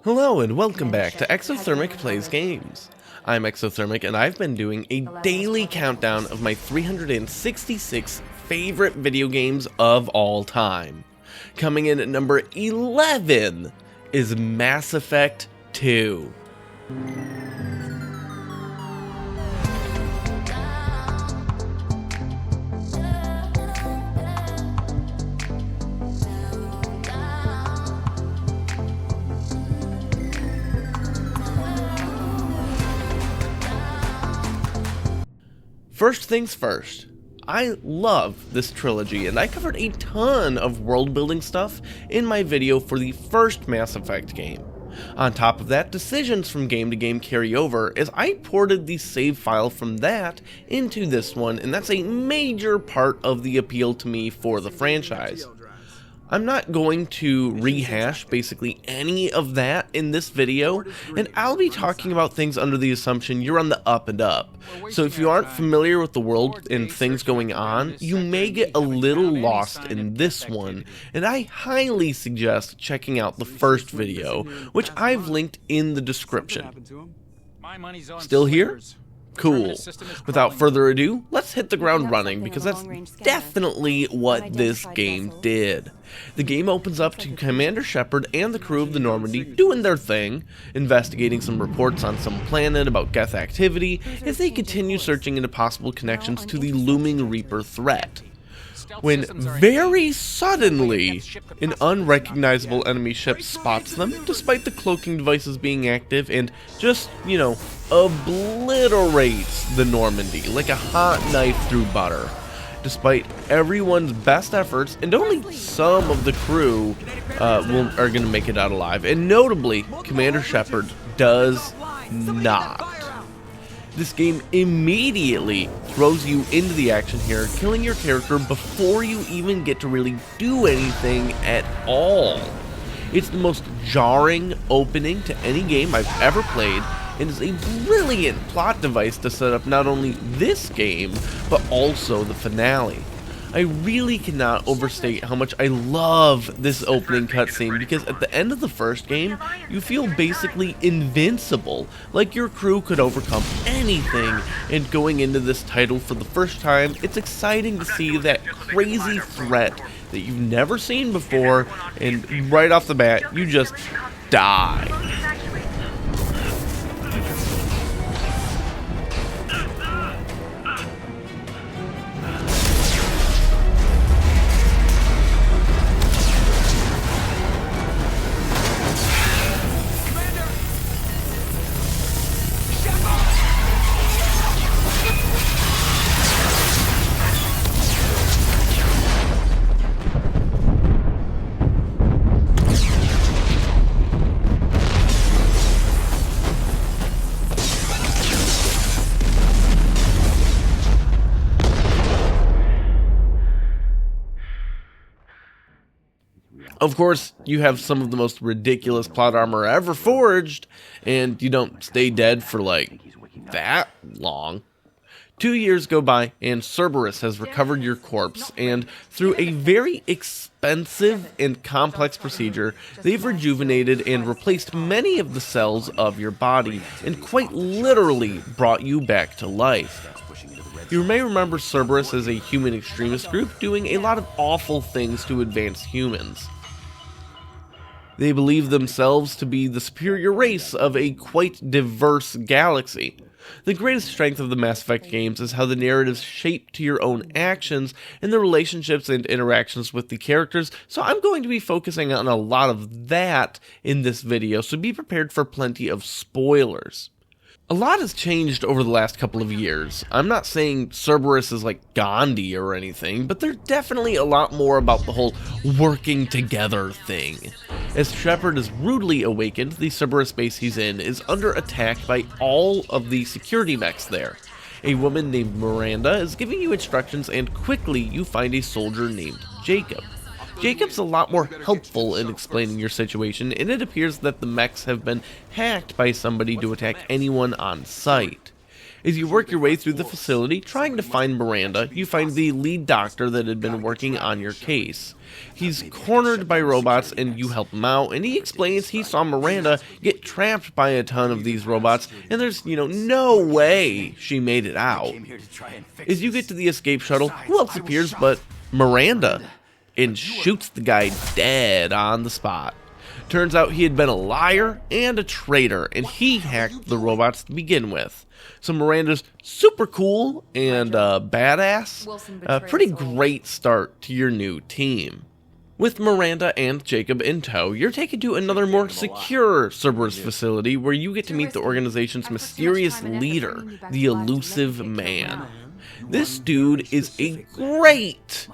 Hello and welcome back to Exothermic Plays Games. I'm Exothermic and I've been doing a daily countdown of my 366 favorite video games of all time. Coming in at number 11 is Mass Effect 2. First things first, I love this trilogy and I covered a ton of world building stuff in my video for the first Mass Effect game. On top of that, decisions from game to game carry over as I ported the save file from that into this one, and that's a major part of the appeal to me for the franchise. I'm not going to rehash basically any of that in this video, and I'll be talking about things under the assumption you're on the up and up. So if you aren't familiar with the world and things going on, you may get a little lost in this one, and I highly suggest checking out the first video, which I've linked in the description. Still here? Cool. Without further ado, let's hit the ground running, because that's definitely what this game did. The game opens up to Commander Shepard and the crew of the Normandy doing their thing, investigating some reports on some planet about Geth activity as they continue searching into possible connections to the looming Reaper threat. When very suddenly, an unrecognizable enemy ship spots them, despite the cloaking devices being active, and just, obliterates the Normandy like a hot knife through butter. Despite everyone's best efforts, and only some of the crew are going to make it out alive, and notably, Commander Shepard does not. This game immediately throws you into the action here, killing your character before you even get to really do anything at all. It's the most jarring opening to any game I've ever played, and is a brilliant plot device to set up not only this game, but also the finale. I really cannot overstate how much I love this opening cutscene, because at the end of the first game, you feel basically invincible, like your crew could overcome anything, and going into this title for the first time, it's exciting to see that crazy threat that you've never seen before, and right off the bat, you just die. Of course, you have some of the most ridiculous plot armor ever forged, and you don't stay dead for like that long. 2 years go by, and Cerberus has recovered your corpse, and through a very expensive and complex procedure, they've rejuvenated and replaced many of the cells of your body, and quite literally brought you back to life. You may remember Cerberus as a human extremist group doing a lot of awful things to advance humans. They believe themselves to be the superior race of a quite diverse galaxy. The greatest strength of the Mass Effect games is how the narratives shape to your own actions and the relationships and interactions with the characters, so I'm going to be focusing on a lot of that in this video, so be prepared for plenty of spoilers. A lot has changed over the last couple of years. I'm not saying Cerberus is like Gandhi or anything, but they're definitely a lot more about the whole working together thing. As Shepard is rudely awakened, the Cerberus base he's in is under attack by all of the security mechs there. A woman named Miranda is giving you instructions, and quickly you find a soldier named Jacob. Jacob's a lot more helpful in explaining your situation, and it appears that the mechs have been hacked by somebody to attack anyone on sight. As you work your way through the facility, trying to find Miranda, you find the lead doctor that had been working on your case. He's cornered by robots and you help him out, and he explains he saw Miranda get trapped by a ton of these robots, and there's, no way she made it out. As you get to the escape shuttle, who else appears but Miranda, and shoots the guy dead on the spot. Turns out he had been a liar and a traitor, and he hacked the robots to begin with. So Miranda's super cool and badass. A pretty great start to your new team. With Miranda and Jacob in tow, you're taken to another more secure Cerberus facility where you get to meet the organization's mysterious leader, the Elusive Man. This dude is a great...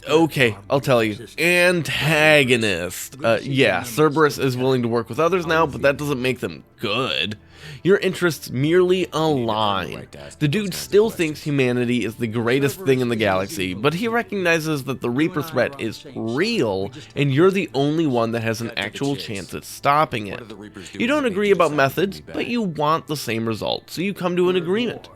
Okay, I'll tell you. Antagonist. Yeah, Cerberus is willing to work with others now, but that doesn't make them good. Your interests merely align. The dude still thinks humanity is the greatest thing in the galaxy, but he recognizes that the Reaper threat is real, and you're the only one that has an actual chance at stopping it. You don't agree about methods, but you want the same result, so you come to an agreement.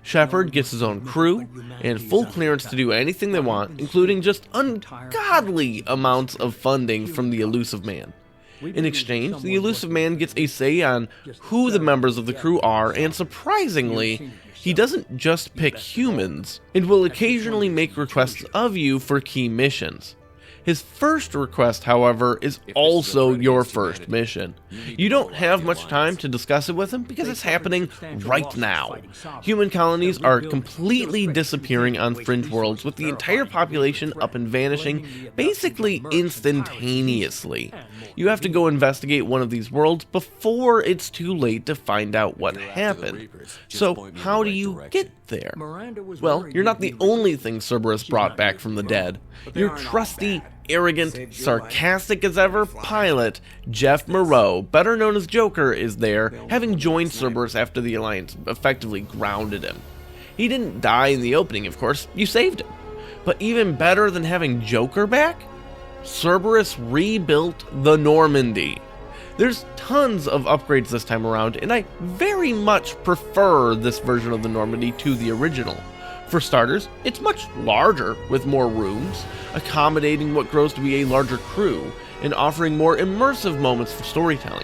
Shepard gets his own crew, and full clearance to do anything they want, including just ungodly amounts of funding from the Elusive Man. In exchange, the Elusive Man gets a say on who the members of the crew are, and surprisingly, he doesn't just pick humans, and will occasionally make requests of you for key missions. His first request, however, is also your first mission. You don't have much time to discuss it with him because it's happening right now. Human colonies are completely disappearing on fringe worlds, with the entire population up and vanishing basically instantaneously. You have to go investigate one of these worlds before it's too late to find out what happened. So how do you get there? Well, you're not the only thing Cerberus brought back from the dead. Your trusty, arrogant, sarcastic as ever pilot, Jeff Moreau, better known as Joker, is there, having joined Cerberus after the Alliance effectively grounded him. He didn't die in the opening, of course, you saved him. But even better than having Joker back, Cerberus rebuilt the Normandy. There's tons of upgrades this time around, and I very much prefer this version of the Normandy to the original. For starters, it's much larger, with more rooms, accommodating what grows to be a larger crew, and offering more immersive moments for storytelling.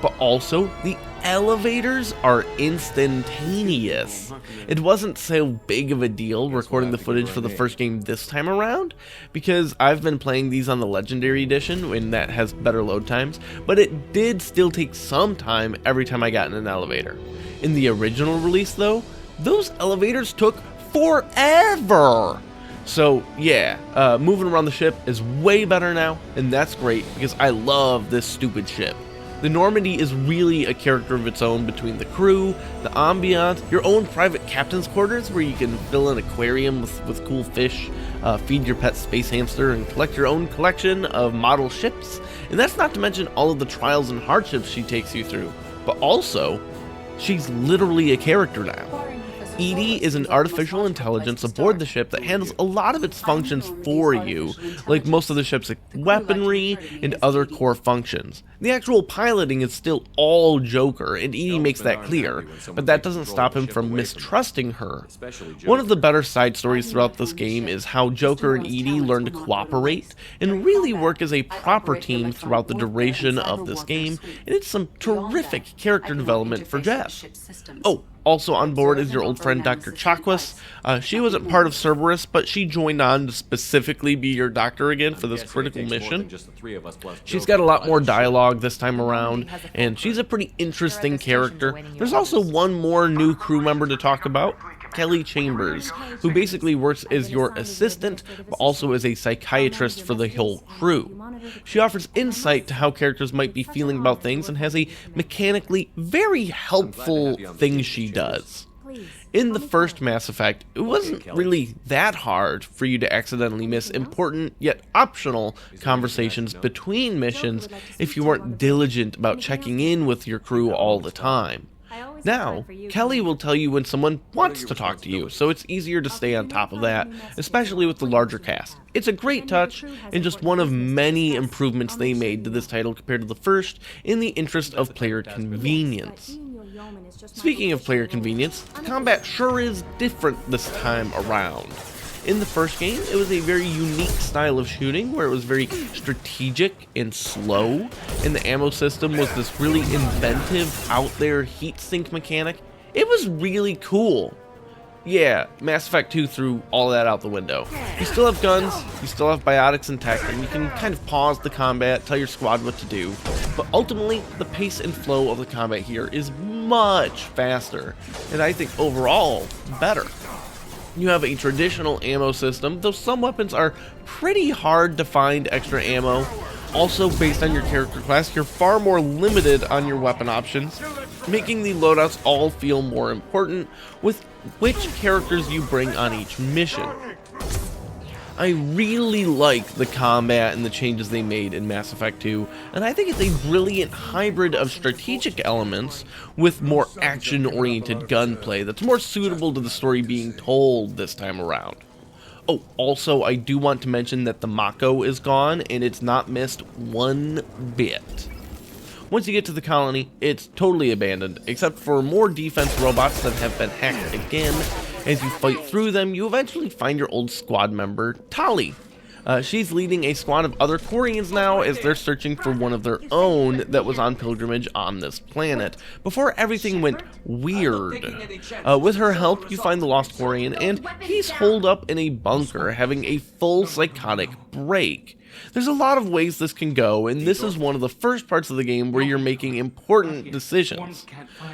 But also, the elevators are instantaneous. It wasn't so big of a deal recording the footage for the first game this time around, because I've been playing these on the Legendary Edition, and that has better load times, but it did still take some time every time I got in an elevator. In the original release, though, those elevators took forever! So yeah, moving around the ship is way better now, and that's great, because I love this stupid ship. The Normandy is really a character of its own between the crew, the ambiance, your own private captain's quarters where you can fill an aquarium with cool fish, feed your pet space hamster, and collect your own collection of model ships. And that's not to mention all of the trials and hardships she takes you through. But also, she's literally a character now. EDI is an artificial intelligence aboard the ship that handles a lot of its functions for you, like most of the ship's weaponry and other core functions. The actual piloting is still all Joker, and EDI makes that clear, but that doesn't stop him from mistrusting her. One of the better side stories throughout this game is how Joker and EDI learn to cooperate and really work as a proper team throughout the duration of this game, and it's some terrific character development for Jeff. Oh, also on board is your old friend Dr. Chakwas. She wasn't part of Cerberus, but she joined on to specifically be your doctor again for this critical mission. She's got a lot more dialogue this time around, and she's a pretty interesting character. There's also one more new crew member to talk about, Kelly Chambers, who basically works as your assistant, but also as a psychiatrist for the whole crew. She offers insight to how characters might be feeling about things and has a mechanically very helpful thing she does. In the first Mass Effect, it wasn't really that hard for you to accidentally miss important yet optional conversations between missions if you weren't diligent about checking in with your crew all the time. Now, Kelly will tell you when someone wants to talk to you, so it's easier to stay on top of that, especially with the larger cast. It's a great touch, and just one of many improvements they made to this title compared to the first, in the interest of player convenience. Speaking of player convenience, the combat sure is different this time around. In the first game, it was a very unique style of shooting where it was very strategic and slow, and the ammo system was this really inventive, out there heat sink mechanic. It was really cool. Yeah, Mass Effect 2 threw all that out the window. You still have guns, you still have biotics and tech, and you can kind of pause the combat, tell your squad what to do, but ultimately, the pace and flow of the combat here is much faster, and I think overall, better. You have a traditional ammo system, though some weapons are pretty hard to find extra ammo. Also, based on your character class, you're far more limited on your weapon options, making the loadouts all feel more important with which characters you bring on each mission. I really like the combat and the changes they made in Mass Effect 2, and I think it's a brilliant hybrid of strategic elements with more action-oriented gunplay that's more suitable to the story being told this time around. Oh, also, I do want to mention that the Mako is gone, and it's not missed one bit. Once you get to the colony, it's totally abandoned, except for more defense robots that have been hacked again. As you fight through them, you eventually find your old squad member, Tali. She's leading a squad of other Quarians now as they're searching for one of their own that was on pilgrimage on this planet, before everything went weird. With her help, you find the lost Quarian, and he's holed up in a bunker, having a full psychotic break. There's a lot of ways this can go, and this is one of the first parts of the game where you're making important decisions.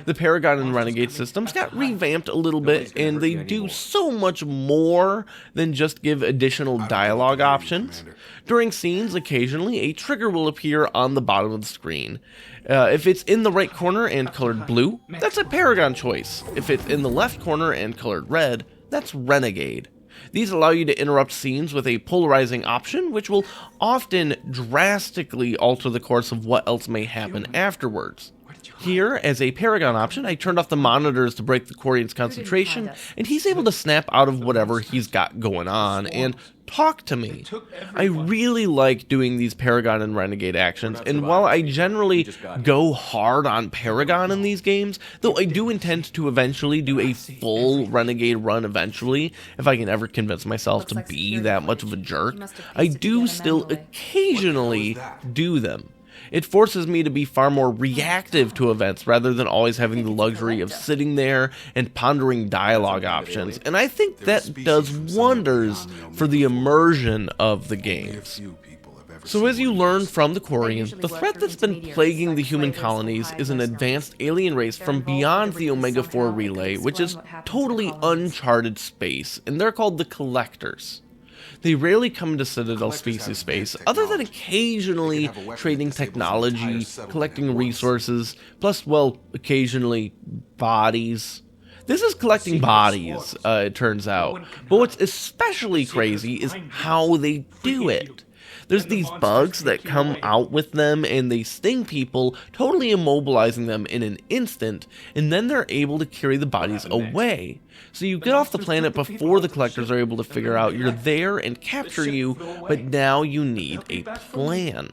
The Paragon and Renegade systems got revamped a little bit, and they do so much more than just give additional dialogue options. During scenes, occasionally, a trigger will appear on the bottom of the screen. If it's in the right corner and colored blue, that's a Paragon choice. If it's in the left corner and colored red, that's Renegade. These allow you to interrupt scenes with a polarizing option, which will often drastically alter the course of what else may happen afterwards. Here, as a Paragon option, I turned off the monitors to break the Quarian's concentration, and he's able to snap out of whatever he's got going on and talk to me. I really like doing these Paragon and Renegade actions, and while I generally go hard on Paragon in these games, though I do intend to eventually do a full Renegade run eventually, if I can ever convince myself to be that much of a jerk, I do still occasionally do them. It forces me to be far more reactive to events rather than always having the luxury of sitting there and pondering dialogue options, and I think that does wonders for the immersion of the games. So as you learn from the Quarian, the threat that's been plaguing the human colonies is an advanced alien race from beyond the Omega-4 relay, which is totally uncharted space, and they're called the Collectors. They rarely come into Citadel species space, other than occasionally trading technology, collecting resources, plus, well, occasionally bodies. This is collecting bodies, it turns out. But what's especially crazy is how they do it. There's these bugs that come out with them and they sting people, totally immobilizing them in an instant, and then they're able to carry the bodies away. So you get off the planet before the Collectors are able to figure out you're there and capture you, but now you need a plan.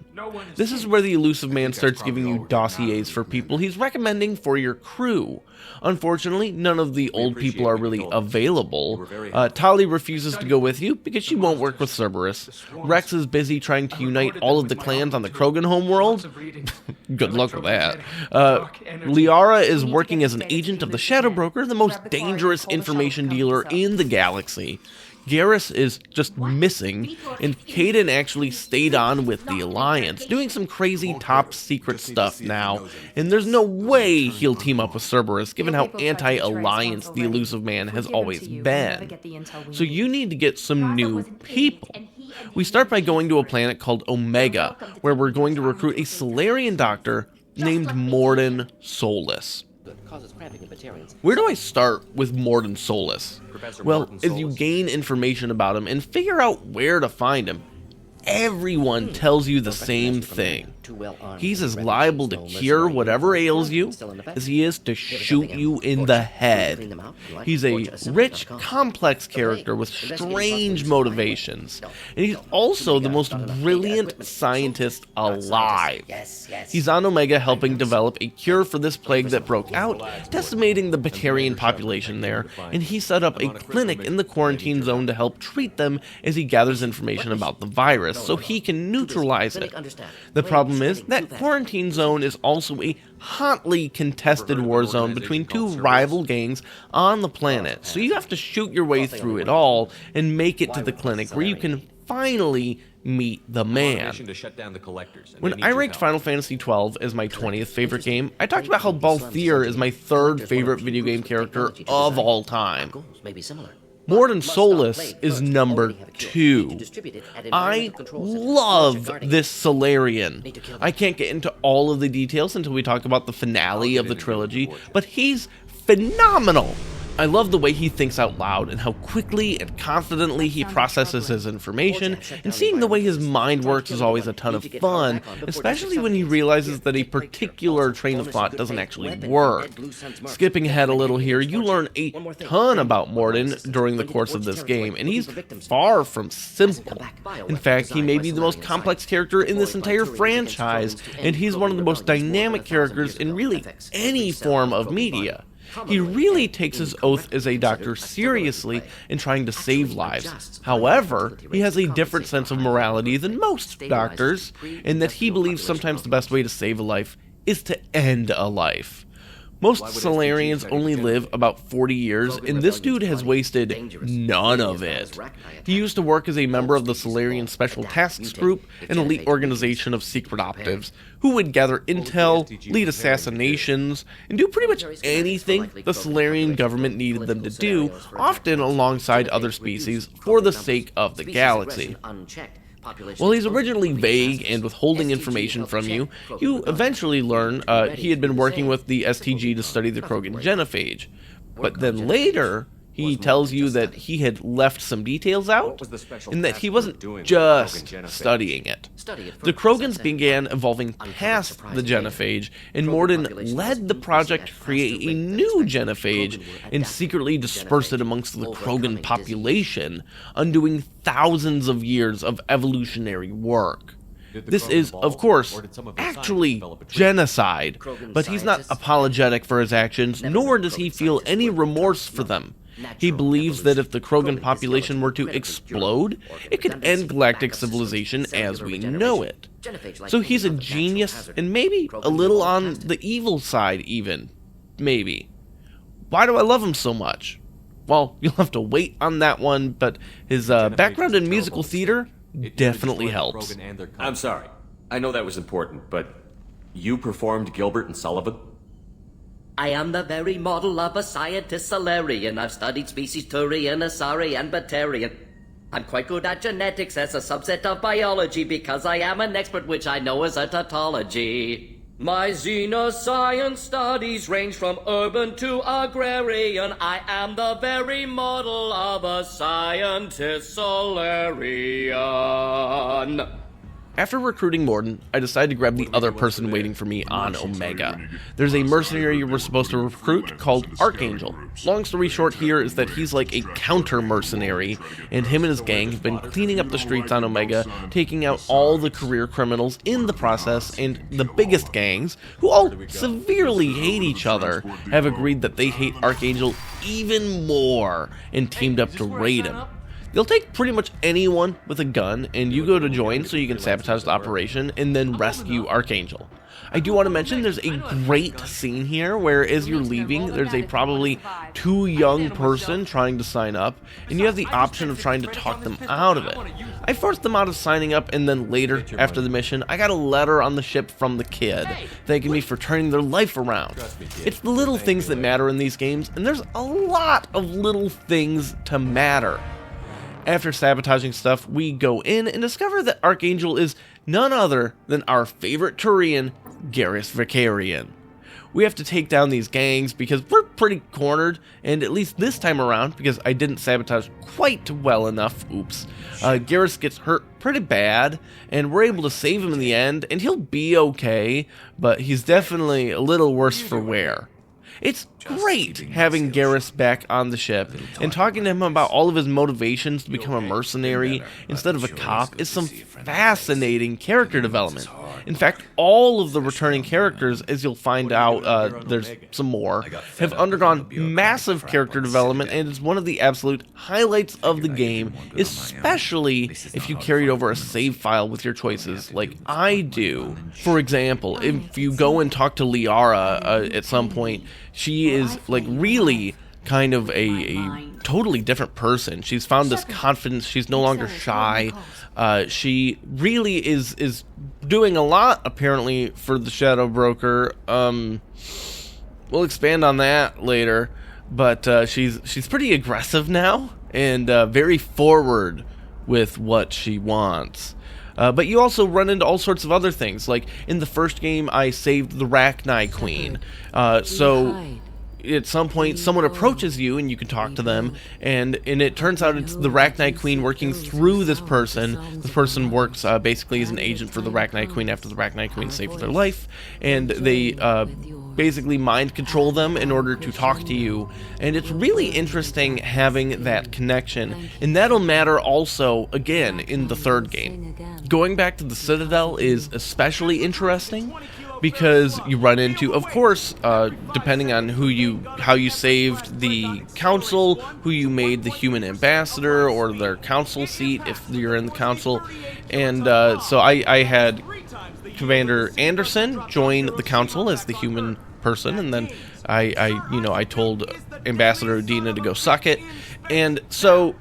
This is where the elusive man starts giving you dossiers for people he's recommending for your crew. Unfortunately, none of the old people are really available. Tali refuses to go with you because she won't work with Cerberus. Rex is busy trying to unite all of the clans on the Krogan homeworld. Good luck with that. Liara is working as an agent of the Shadow Broker, the most dangerous information dealer in the galaxy. Garrus is just missing, and Kaidan actually stayed on with the Alliance, doing some crazy top-secret stuff now, and there's no way he'll team up with Cerberus, given how anti-Alliance the elusive man has always been. So you need to get some new people. We start by going to a planet called Omega, where we're going to recruit a Solarian doctor named Morden Solus. Where do I start with Morden Solus? Well, as you gain information about him and figure out where to find him, everyone tells you the same thing. He's as liable to cure whatever ails you as he is to shoot you in the head. He's a rich, complex character with strange motivations, and he's also the most brilliant scientist alive. He's on Omega helping develop a cure for this plague that broke out, decimating the Batarian population there, and he set up a clinic in the quarantine zone to help treat them as he gathers information about the virus so he can neutralize it. The problem is that quarantine zone is also a hotly contested war zone between two rival gangs on the planet, so you have to shoot your way through it all and make it to the clinic where you can finally meet the man. When I ranked Final Fantasy XII as my 20th favorite game, I talked about how Balthier is my third favorite video game character of all time. Morden Solus is number 2. I love this Solarian. I can't get into all of the details until we talk about the finale of the trilogy, but he's phenomenal. I love the way he thinks out loud and how quickly and confidently he processes his information, and seeing the way his mind works is always a ton of fun, especially when he realizes that a particular train of thought doesn't actually work. Skipping ahead a little here, you learn a ton about Morden during the course of this game, and he's far from simple. In fact, he may be the most complex character in this entire franchise, and he's one of the most dynamic characters in really any form of media. He really takes his oath as a doctor seriously in trying to save lives. However, he has a different sense of morality than most doctors, in that he believes sometimes the best way to save a life is to end a life. Most Solarians only live about 40 years, and this dude has wasted none of it. He used to work as a member of the Solarian Special Tasks Group, an elite organization of secret operatives, who would gather intel, lead assassinations, and do pretty much anything the Solarian government needed them to do, often alongside other species, for the sake of the galaxy. While he's originally vague and withholding information from you, you eventually learn he had been working with the STG to study the Krogan genophage. But then later, he tells you that he had left some details out, and that he wasn't just studying it. The Krogans began evolving past the genophage, and Morden led the project to create a new genophage and secretly disperse it amongst the Krogan population, undoing thousands of years of evolutionary work. This is, of course, actually genocide, but he's not apologetic for his actions, nor does he feel any remorse for them. He believes that if the Krogan population were to explode, it could end galactic civilization as we know it. So he's a genius, and maybe a little on the evil side even. Maybe. Why do I love him so much? Well, you'll have to wait on that one, but his background in musical theater definitely helps. I'm sorry. I know that was important, but you performed Gilbert and Sullivan? I am the very model of a scientist Solarian. I've studied species Turian, Asari, and Batarian. I'm quite good at genetics as a subset of biology because I am an expert, which I know is a tautology. My xenoscience studies range from urban to agrarian. I am the very model of a scientist Solarian. After recruiting Morden, I decided to grab the other person waiting for me on Omega. There's a mercenary we're supposed to recruit called Archangel. Long story short here is that he's like a counter-mercenary, and him and his gang have been cleaning up the streets on Omega, taking out all the career criminals in the process, and the biggest gangs, who all severely hate each other, have agreed that they hate Archangel even more and teamed up to raid him. They'll take pretty much anyone with a gun, and you go to join so you can sabotage the operation and then rescue Archangel. I do want to mention there's a great scene here where as you're leaving, there's a probably too young person trying to sign up, and you have the option of trying to talk them out of it. I forced them out of signing up, and then later, after the mission, I got a letter on the ship from the kid, thanking me for turning their life around. It's the little things that matter in these games, and there's a lot of little things to matter. After sabotaging stuff, we go in and discover that Archangel is none other than our favorite Turian, Garrus Vicarian. We have to take down these gangs because we're pretty cornered, and at least this time around, because I didn't sabotage quite well enough, oops, Garrus gets hurt pretty bad, and we're able to save him in the end, and he'll be okay, but he's definitely a little worse for wear. It's great having Garrus back on the ship, and talking to him about all of his motivations to become a mercenary instead of a cop is some fascinating character development. In fact, all of the returning characters, as you'll find out, there's some more, have undergone massive character development, and is one of the absolute highlights of the game, especially if you carried over a save file with your choices, like I do. For example, if you go and talk to Liara at some point, she is like really kind of a totally different person. She's found this confidence. She's no longer shy. She really is doing a lot, apparently, for the Shadow Broker. We'll expand on that later, but she's pretty aggressive now, and very forward with what she wants. But you also run into all sorts of other things. Like, in the first game, I saved the Rachni Queen. So at some point, someone approaches you, and you can talk to them, and it turns out it's the Rachni Queen working through this person. This person works basically as an agent for the Rachni Queen after the Rachni Queen saved their life, and they basically mind control them in order to talk to you, and it's really interesting having that connection, and that'll matter also, again, in the third game. Going back to the Citadel is especially interesting, because you run into, of course, depending on how you saved the council, who you made the human ambassador or their council seat if you're in the council, and so I had Commander Anderson join the council as the human person, and then I told Ambassador Udina to go suck it, and so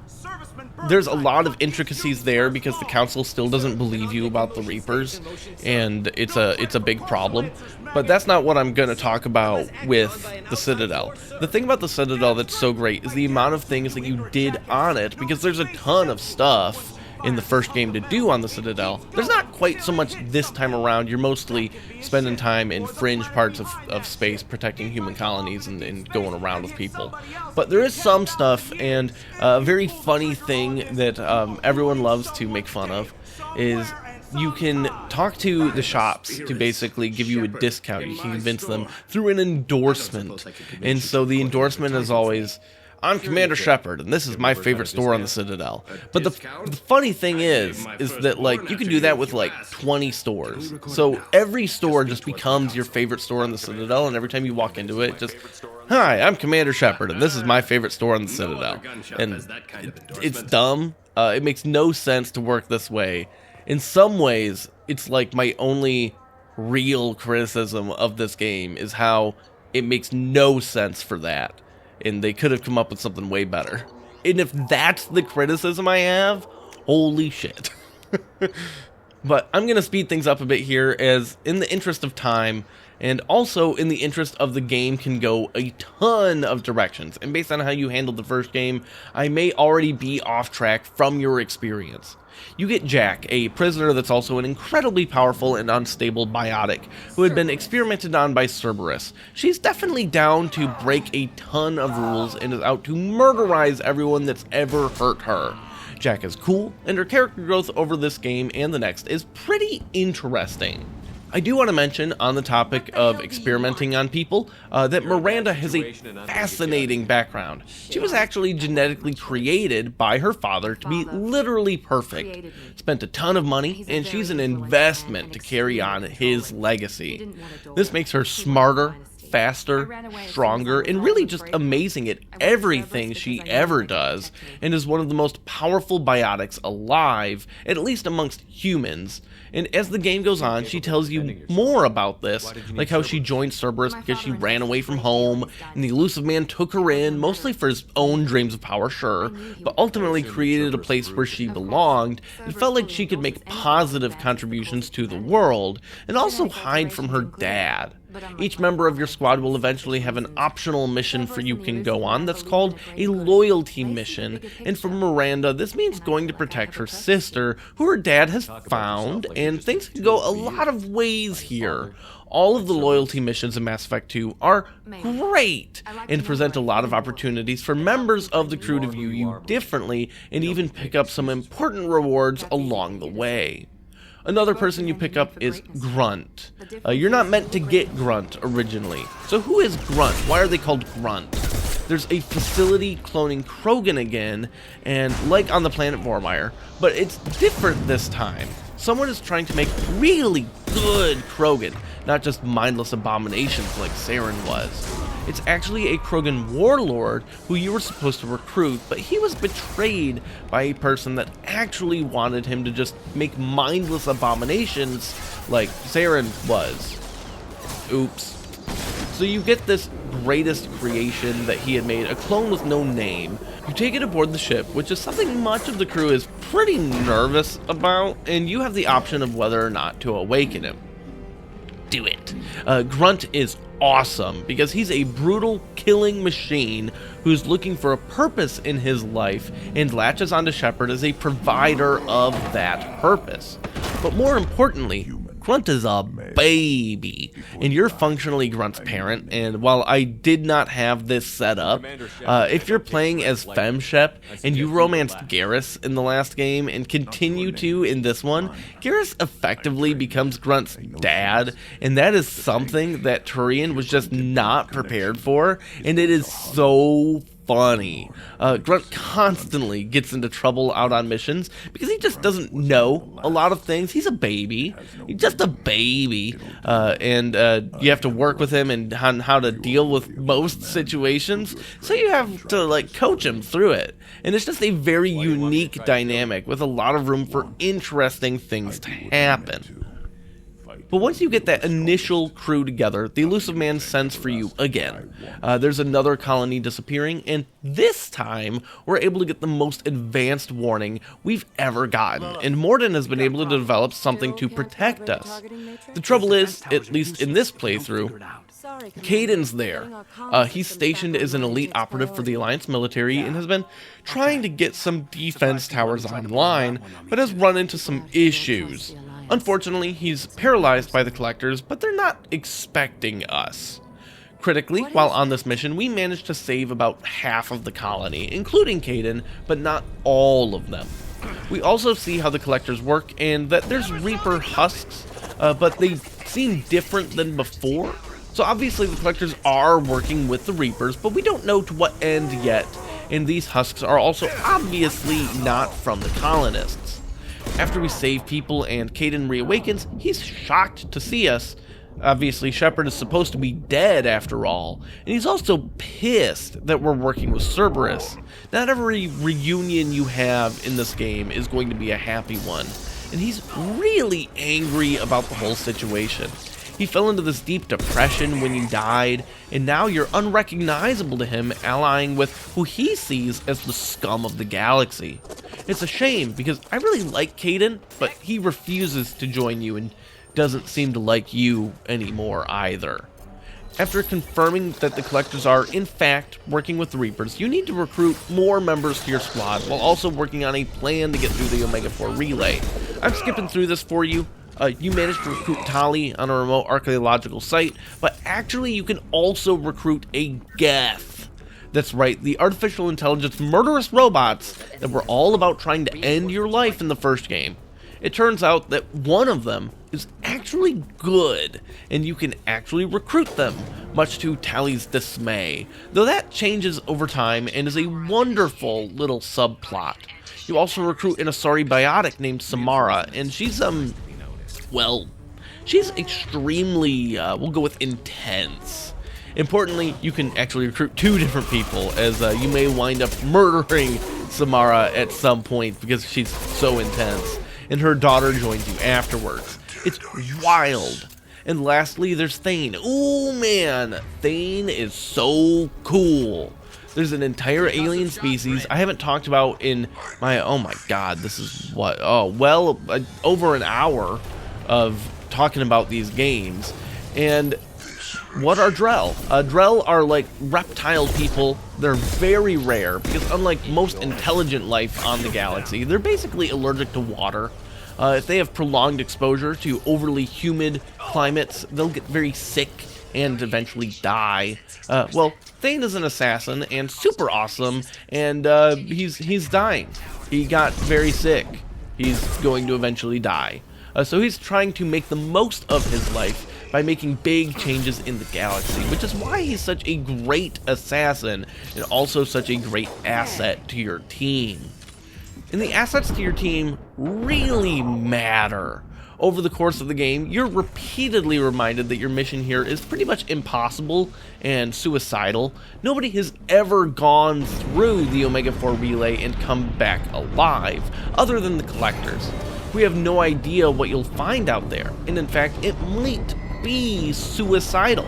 there's a lot of intricacies there because the council still doesn't believe you about the Reapers, and it's a big problem. But that's not what I'm going to talk about with the Citadel. The thing about the Citadel that's so great is the amount of things that you did on it, because there's a ton of stuff in the first game to do on the Citadel. There's not quite so much this time around. You're mostly spending time in fringe parts of space protecting human colonies and going around with people. But there is some stuff, and a very funny thing that everyone loves to make fun of is you can talk to the shops to basically give you a discount. You can convince them through an endorsement. And so the endorsement is always, I'm Commander Shepard, and this is my favorite store on the Citadel. But the funny thing is that, like, you can do that with, like, 20 stores. So every store just becomes your favorite store on the Citadel, and every time you walk into it, just, hi, I'm Commander Shepard, and this is my favorite store on the Citadel. And it's dumb. It makes no sense to work this way. In some ways, it's like my only real criticism of this game is how it makes no sense for that. And they could have come up with something way better. And if that's the criticism I have, holy shit. But I'm going to speed things up a bit here, as in the interest of time, and also in the interest of the game can go a ton of directions. And based on how you handled the first game, I may already be off track from your experience. You get Jack, a prisoner that's also an incredibly powerful and unstable biotic, who had been experimented on by Cerberus. She's definitely down to break a ton of rules and is out to murderize everyone that's ever hurt her. Jack is cool, and her character growth over this game and the next is pretty interesting. I do want to mention, on the topic of experimenting on people, that Miranda has a fascinating background. She was actually genetically created by her father to be literally perfect, spent a ton of money, and she's an investment to carry on his legacy. This makes her smarter, faster, stronger, and really just amazing at everything she ever does, and is one of the most powerful biotics alive, at least amongst humans. And as the game goes on, she tells you more about this, like how she joined Cerberus because she ran away from home, and the elusive man took her in, mostly for his own dreams of power, sure, but ultimately created a place where she belonged, and felt like she could make positive contributions to the world, and also hide from her dad. Each member of your squad will eventually have an optional mission for you can go on that's called a loyalty mission, and for Miranda, this means going to protect her sister, who her dad has found, and things can go a lot of ways here. All of the loyalty missions in Mass Effect 2 are great and present a lot of opportunities for members of the crew to view you differently and even pick up some important rewards along the way. Another person you pick up is Grunt. You're not meant to get Grunt originally. So who is Grunt? Why are they called Grunt? There's a facility cloning Krogan again, and like on the planet Vormir, but it's different this time. Someone is trying to make really good Krogan, not just mindless abominations like Saren was. It's actually a Krogan warlord who you were supposed to recruit, but he was betrayed by a person that actually wanted him to just make mindless abominations like Saren was. Oops. So you get this greatest creation that he had made, a clone with no name. You take it aboard the ship, which is something much of the crew is pretty nervous about, and you have the option of whether or not to awaken him. Do it. Grunt is awesome because he's a brutal killing machine who's looking for a purpose in his life and latches onto Shepard as a provider of that purpose. But more importantly, Grunt is a baby, and you're functionally Grunt's parent, and while I did not have this set up, if you're playing as FemShep and you romanced Garrus in the last game and continue to in this one, Garrus effectively becomes Grunt's dad, and that is something that Turian was just not prepared for, and it is so funny. Grunt constantly gets into trouble out on missions because he just doesn't know a lot of things. He's a baby. He's just a baby. And you have to work with him and on how to deal with most situations. So you have to like coach him through it. And it's just a very unique dynamic with a lot of room for interesting things to happen. But once you get that initial crew together, the Elusive Man sends for you again. There's another colony disappearing, and this time, we're able to get the most advanced warning we've ever gotten, and Mordin has been able to develop something to protect us. The trouble is, at least in this playthrough, Kaidan's there. He's stationed as an elite operative for the Alliance military and has been trying to get some defense towers online, but has run into some issues. Unfortunately, he's paralyzed by the Collectors, but they're not expecting us. Critically, while on this mission, we managed to save about half of the colony, including Kaidan, but not all of them. We also see how the Collectors work, and that there's Reaper husks, but they seem different than before. So obviously the Collectors are working with the Reapers, but we don't know to what end yet, and these husks are also obviously not from the colonists. After we save people and Kaidan reawakens, he's shocked to see us. Obviously, Shepard is supposed to be dead after all, and he's also pissed that we're working with Cerberus. Not every reunion you have in this game is going to be a happy one, and he's really angry about the whole situation. He fell into this deep depression when you died, and now you're unrecognizable to him, allying with who he sees as the scum of the galaxy. It's a shame, because I really like Kaidan, but he refuses to join you and doesn't seem to like you anymore either. After confirming that the Collectors are, in fact, working with the Reapers, you need to recruit more members to your squad, while also working on a plan to get through the Omega-4 relay. I'm skipping through this for you. You managed to recruit Tali on a remote archaeological site, but actually you can also recruit a Geth. That's right, the artificial intelligence murderous robots that were all about trying to end your life in the first game. It turns out that one of them is actually good, and you can actually recruit them, much to Tali's dismay, though that changes over time and is a wonderful little subplot. You also recruit an Asari biotic named Samara, and she's, well, she's extremely, we'll go with intense. Importantly, you can actually recruit two different people, as you may wind up murdering Samara at some point because she's so intense, and her daughter joins you afterwards. It's wild. And lastly, there's Thane. Ooh, man, Thane is so cool. There's an entire alien species I haven't talked about in my, oh my god, this is what, over an hour of talking about these games, and what are Drell? Drell are like reptile people. They're very rare because unlike most intelligent life on the galaxy, they're basically allergic to water. If they have prolonged exposure to overly humid climates, they'll get very sick and eventually die. Well, Thane is an assassin and super awesome, and he's dying. He got very sick. He's going to eventually die. So he's trying to make the most of his life by making big changes in the galaxy, which is why he's such a great assassin and also such a great asset to your team. And the assets to your team really matter. Over the course of the game, you're repeatedly reminded that your mission here is pretty much impossible and suicidal. Nobody has ever gone through the Omega-4 relay and come back alive, other than the collectors. We have no idea what you'll find out there, and in fact, it might be suicidal.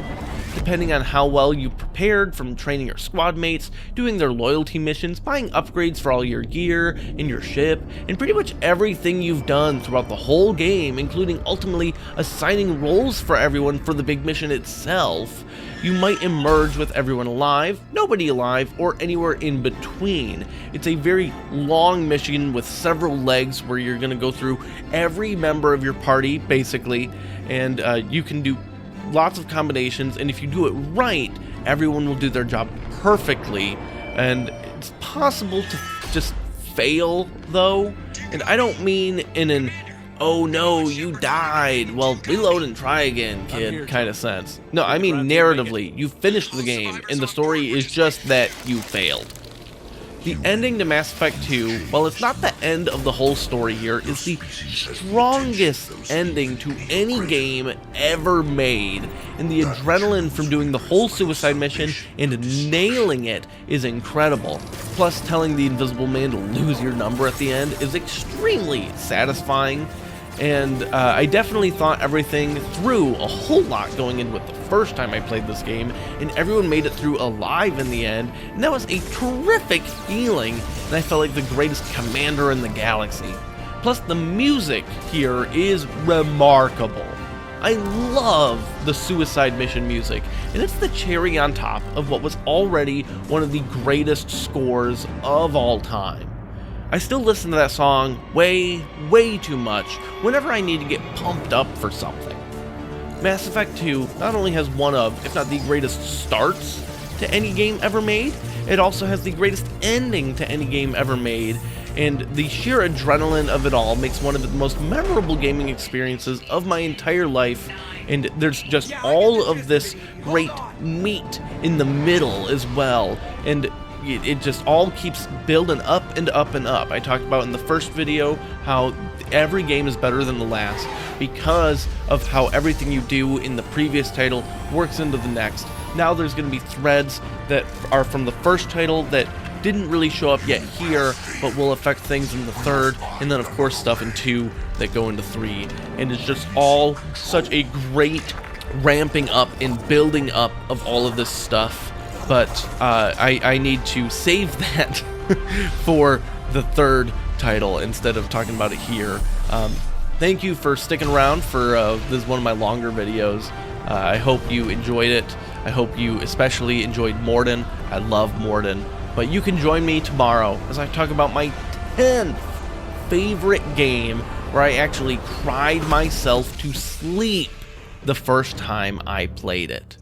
Depending on how well you prepared from training your squad mates, doing their loyalty missions, buying upgrades for all your gear and your ship, and pretty much everything you've done throughout the whole game, including ultimately assigning roles for everyone for the big mission itself, you might emerge with everyone alive, nobody alive, or anywhere in between. It's a very long mission with several legs where you're going to go through every member of your party, basically, and you can do lots of combinations, and if you do it right, everyone will do their job perfectly. And it's possible to just fail, though, and I don't mean in an "oh no, you died, well, reload and try again, kid" kind of sense. No, I mean narratively, you finished the game, and the story is just that you failed. The ending to Mass Effect 2, while it's not the end of the whole story here, is the strongest ending to any game ever made, and the adrenaline from doing the whole suicide mission and nailing it is incredible. Plus, telling the Invisible Man to lose your number at the end is extremely satisfying, and I definitely thought everything through a whole lot going in with the first time I played this game, and everyone made it through alive in the end, and that was a terrific feeling, and I felt like the greatest commander in the galaxy. Plus, the music here is remarkable. I love the suicide mission music, and it's the cherry on top of what was already one of the greatest scores of all time. I still listen to that song way too much whenever I need to get pumped up for something. Mass Effect 2 not only has one of, if not the greatest starts to any game ever made, it also has the greatest ending to any game ever made, and the sheer adrenaline of it all makes one of the most memorable gaming experiences of my entire life, and there's just all of this great meat in the middle as well, and it just all keeps building up and up and up. I talked about in the first video how every game is better than the last because of how everything you do in the previous title works into the next. Now there's going to be threads that are from the first title that didn't really show up yet here, but will affect things in the third, and then of course stuff in 2 that go into 3. And it's just all such a great ramping up and building up of all of this stuff. But I need to save that for the third title instead of talking about it here. Thank you for sticking around for this is one of my longer videos. I hope you enjoyed it. I hope you especially enjoyed Morden. I love Morden. But you can join me tomorrow as I talk about my 10th favorite game where I actually cried myself to sleep the first time I played it.